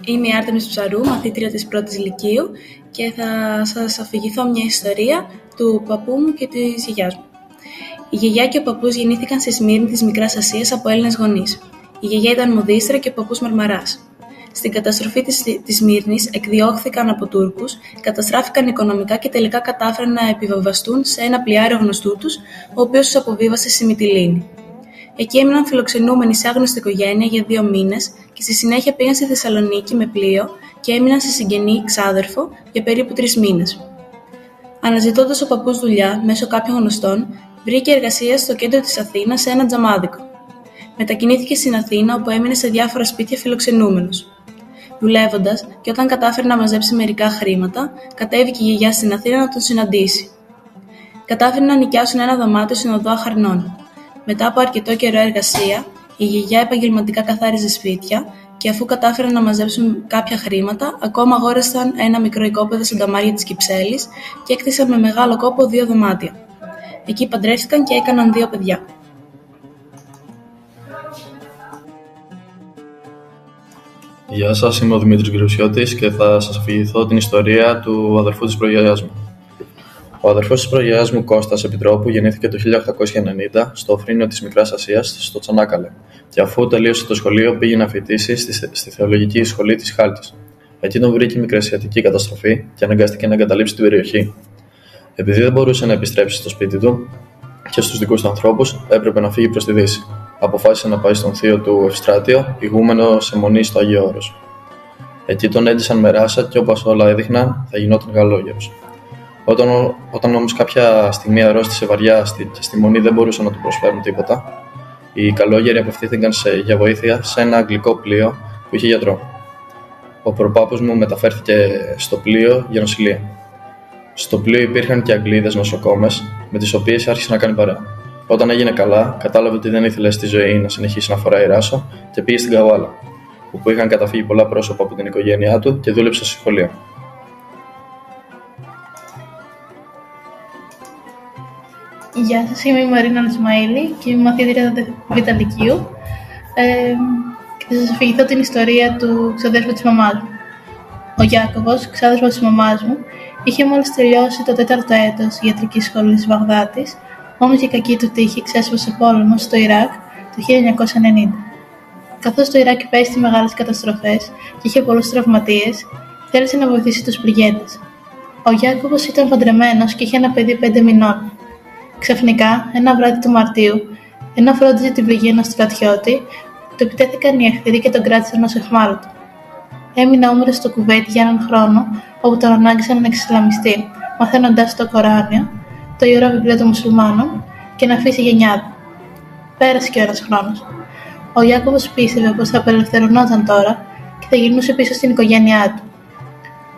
Είμαι η Άρτεμις Ψαρού, μαθήτρια της πρώτης λυκείου και θα σας αφηγηθώ μια ιστορία του παππού μου και της γιαγιάς μου. Η γιαγιά και ο παππούς γεννήθηκαν στη Σμύρνη της Μικράς Ασίας από Έλληνες γονείς. Η γιαγιά ήταν μοδίστρα και ο παππούς μαρμαράς. Στην καταστροφή της Σμύρνης εκδιώχθηκαν από Τούρκους, καταστράφηκαν οικονομικά και τελικά κατάφεραν να επιβιβαστούν σε ένα πλοιάριο γνωστού τους, ο οποίος τους αποβίβασε στη Μυτιλήνη. Εκεί έμειναν φιλοξενούμενοι σε άγνωστη οικογένεια για 2 μήνες και στη συνέχεια πήγαν στη Θεσσαλονίκη με πλοίο και έμειναν σε συγγενή ξάδερφο για περίπου 3 μήνες. Αναζητώντας ο παππούς δουλειά μέσω κάποιων γνωστών, βρήκε εργασία στο κέντρο της Αθήνας σε ένα τζαμάδικο. Μετακινήθηκε στην Αθήνα, όπου έμεινε σε διάφορα σπίτια φιλοξενούμενος. Δουλεύοντας και όταν κατάφερε να μαζέψει μερικά χρήματα, κατέβηκε η γιαγιά στην Αθήνα να τον συναντήσει. Κατάφερε να νοικιάσουν ένα δωμάτιο στην οδό Αχαρνών. Μετά από αρκετό καιρό εργασία, η γιαγιά επαγγελματικά καθάριζε σπίτια και αφού κατάφεραν να μαζέψουν κάποια χρήματα, ακόμα αγόρασαν ένα μικρό οικόπεδο στην Ταμάρια της Κυψέλης και έκτισαν με μεγάλο κόπο 2 δωμάτια. Εκεί παντρεύτηκαν και έκαναν 2 παιδιά. Γεια σας, είμαι ο Δημήτρης Γκρουσιώτης και θα σας αφηγηθώ την ιστορία του αδερφού της προγιαγιάς μου. Ο αδερφός της προγιαγιάς μου, Κώστας Επιτρόπου, γεννήθηκε το 1890 στο Οφρύνιο της Μικράς Ασίας, στο Τσανάκαλε, και αφού τελείωσε το σχολείο πήγε να φοιτήσει στη Θεολογική Σχολή της Χάλκης. Εκεί τον βρήκε η μικρασιατική καταστροφή και αναγκάστηκε να εγκαταλείψει την περιοχή. Επειδή δεν μπορούσε να επιστρέψει στο σπίτι του και στους δικούς του ανθρώπους, έπρεπε να φύγει προς τη Δύση. Αποφάσισε να πάει στον θείο του Ευστράτιο, ηγούμενο σε μονή στο Άγιο Όρος. Εκεί τον έντυσαν με ράσα και όπως όλα έδειχναν, θα γινόταν καλόγερος. Όταν όμως κάποια στιγμή αρρώστησε βαριά και στη μονή δεν μπορούσαν να του προσφέρουν τίποτα, οι καλόγεροι απευθύνθηκαν για βοήθεια σε ένα αγγλικό πλοίο που είχε γιατρό. Ο προπάπους μου μεταφέρθηκε στο πλοίο για νοσηλεία. Στο πλοίο υπήρχαν και Αγγλίδες νοσοκόμες, με τις οποίες άρχισε να κάνει παρέα. Όταν έγινε καλά, κατάλαβε ότι δεν ήθελε στη ζωή να συνεχίσει να φοράει ράσο και πήγε στην Καβάλα, όπου είχαν καταφύγει πολλά πρόσωπα από την οικογένειά του και δούλεψε σε σχολείο. Γεια σας, είμαι η Μαρίνα Ισμαήλη και είμαι μαθήτρια Β' Λυκείου και θα σας αφηγηθώ την ιστορία του ξαδέρφου της μαμάς μου. Ο Γιάκωβος, ξάδερφος της μαμάς μου, είχε μόλις τελειώσει το 4ο έτος ιατρικής σχολής της Βαγδάτης, όμως η κακή του τύχη ξέσπασε πόλεμος στο Ιράκ το 1990. Καθώς το Ιράκ υπέστη μεγάλες καταστροφές και είχε πολλούς τραυματίες, θέλησε να βοηθήσει τους πληγέντες. Ο Γιάκωβος ήταν παντρεμένος και είχε ένα παιδί 5 μηνών. Ξαφνικά, ένα βράδυ του Μαρτίου, ενώ φρόντιζε την πληγή ενός στρατιώτη, του επιτέθηκαν οι εχθροί και τον κράτησαν ως αιχμάλωτο. Έμεινε όμοιρος στο κουβέτι για έναν χρόνο, όπου τον ανάγκησαν να εξισλαμιστεί, μαθαίνοντας το Κοράνιο, το Ιερό Βιβλίο των Μουσουλμάνων, και να αφήσει γενιάδα. Πέρασε και ένας χρόνος. Ο Γιάκωβος πίστευε πως θα απελευθερωνόταν τώρα και θα γυρνούσε πίσω στην οικογένειά του.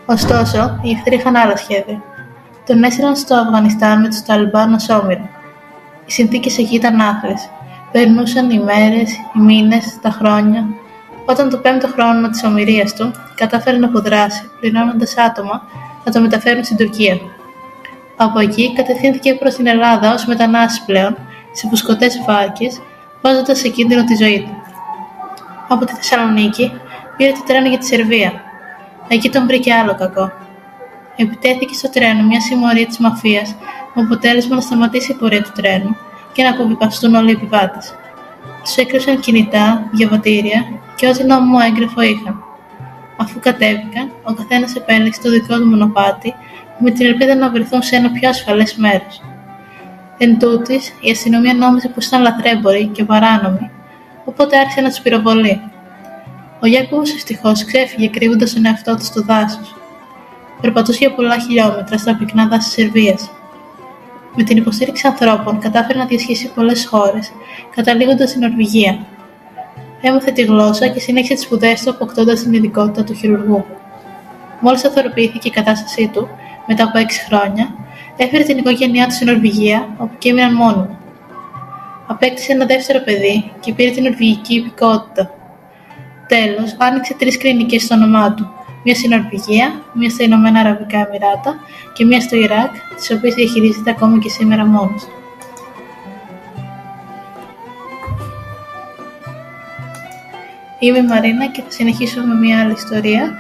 Ωστόσο, οι εχθροί είχαν άλλα σχέδια. Τον έστειλαν στο Αφγανιστάν με τους Ταλιμπάν ως όμηρο. Οι συνθήκες εκεί ήταν άθλιες. Περνούσαν οι μέρες, οι μήνες, τα χρόνια. Όταν το 5ο χρόνο της ομηρίας του κατάφερε να αποδράσει, πληρώνοντας άτομα να το μεταφέρουν στην Τουρκία. Από εκεί κατευθύνθηκε προς την Ελλάδα ως μετανάστης πλέον, σε φουσκωτές βάρκες, βάζοντας σε κίνδυνο τη ζωή του. Από τη Θεσσαλονίκη πήρε το τρένο για τη Σερβία. Εκεί τον βρήκε άλλο κακό. Επιτέθηκε στο τρένο μια συμμορία της μαφίας, με αποτέλεσμα να σταματήσει η πορεία του τρένου και να αποβιβαστούν όλοι οι επιβάτες. Τους έκρυψαν κινητά, διαβατήρια και ό,τι νόμιμο έγγραφο είχαν. Αφού κατέβηκαν, ο καθένας επέλεξε το δικό του μονοπάτι, με την ελπίδα να βρεθούν σε ένα πιο ασφαλές μέρος. Εν τούτης, η αστυνομία νόμιζε πως ήταν λαθρέμποροι και παράνομοι, οπότε άρχισε να τους πυροβολεί. Ο Γιάκωβος ευτυχώς ξέφυγε κρύβοντας τον εαυτό του στο δάσος. Περπατούσε για πολλά χιλιόμετρα στα πυκνά δάση της Σερβίας. Με την υποστήριξη ανθρώπων κατάφερε να διασχίσει πολλές χώρες, καταλήγοντας στην Νορβηγία. Έμαθε τη γλώσσα και συνέχισε τις σπουδές του, αποκτώντας την ειδικότητα του χειρουργού. Μόλις σταθεροποιήθηκε η κατάστασή του, μετά από 6 χρόνια, έφερε την οικογένειά του στην Νορβηγία, όπου και έμειναν μόνοι. Απέκτησε ένα δεύτερο παιδί και πήρε την νορβηγική υπηκότητα. Τέλος, άνοιξε 3 κλινικές στο όνομά του. Μία στην Νορβηγία, μία στα Ηνωμένα Αραβικά Εμιράτα και μία στο Ιράκ, τις οποίες διαχειρίζεται ακόμη και σήμερα μόνος. Είμαι η Μαρίνα και θα συνεχίσω με μια άλλη ιστορία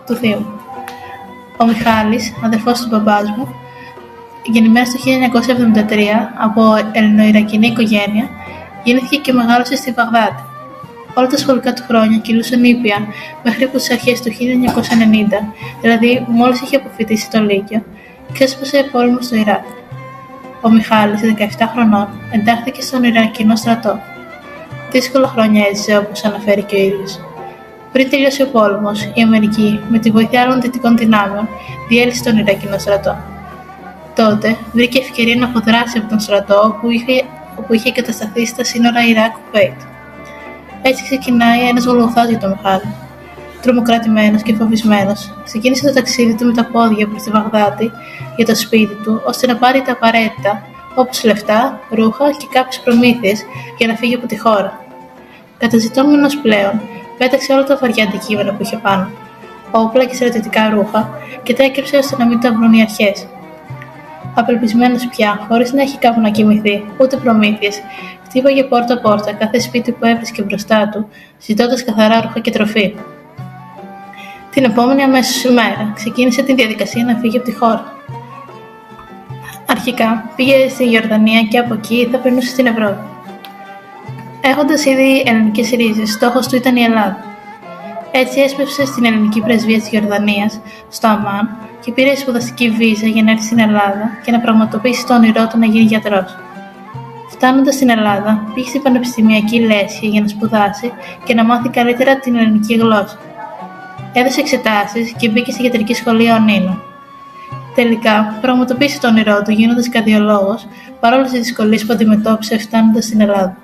του θείου μου. Ο Μιχάλης, αδερφός του μπαμπάς μου, γεννημένος το 1973 από ελληνοϊρακινή οικογένεια, γεννήθηκε και μεγάλωσε στη Βαγδάτη. Όλα τα σχολικά του χρόνια κυλούσαν ήπια μέχρι που στις αρχές του 1990, δηλαδή μόλις είχε αποφοιτήσει το Λύκειο, ξέσπασε πόλεμο στο Ιράκ. Ο Μιχάλης, 17 χρονών, εντάχθηκε στον Ιρακινό στρατό. Δύσκολα χρόνια έζησε, όπως αναφέρει και ο ίδιος. Πριν τελειώσει ο πόλεμος, η Αμερική, με τη βοήθεια άλλων δυτικών δυνάμεων, διέλυσε τον Ιρακινό στρατό. Τότε βρήκε ευκαιρία να αποδράσει από τον στρατό όπου είχε εγκατασταθεί στα σύνορα Ιράκ-Κουβέιτ. Έτσι ξεκινάει ένας Γολγοθάς για τον Μιχάλη. Τρομοκρατημένος και φοβισμένος, ξεκίνησε το ταξίδι του με τα πόδια προς τη Βαγδάτη για το σπίτι του, ώστε να πάρει τα απαραίτητα, όπως λεφτά, ρούχα και κάποιες προμήθειες για να φύγει από τη χώρα. Καταζητώμενος πλέον, πέταξε όλα τα βαριά αντικείμενα που είχε πάνω, όπλα και στρατιωτικά ρούχα, και τα έκρυψε ώστε να μην τα βρουν οι αρχές. Απελπισμένος πια, χωρίς να έχει κάπου να κοιμηθεί, ούτε προμήθειες, χτύπαγε πόρτα-πόρτα κάθε σπίτι που έβρισκε μπροστά του, ζητώντας καθαρά ρούχα και τροφή. Την επόμενη αμέσως ημέρα ξεκίνησε τη διαδικασία να φύγει από τη χώρα. Αρχικά πήγε στη Ιορδανία και από εκεί θα περνούσε στην Ευρώπη. Έχοντας ήδη ελληνικές ρίζες, στόχος του ήταν η Ελλάδα. Έτσι έσπευσε στην ελληνική πρεσβεία της Ιορδανίας, στο Αμάν, και πήρε σπουδαστική βίζα για να έρθει στην Ελλάδα και να πραγματοποιήσει το όνειρό του να γίνει γιατρός. Φτάνοντας στην Ελλάδα, πήγε στην πανεπιστημιακή λέσχη για να σπουδάσει και να μάθει καλύτερα την ελληνική γλώσσα. Έδωσε εξετάσεις και μπήκε στη ιατρική σχολή Ιωνίνου. Τελικά, πραγματοποίησε το όνειρό του γίνοντας καρδιολόγος, παρόλες τις δυσκολίες που αντιμετώπισε φτάνοντας στην Ελλάδα.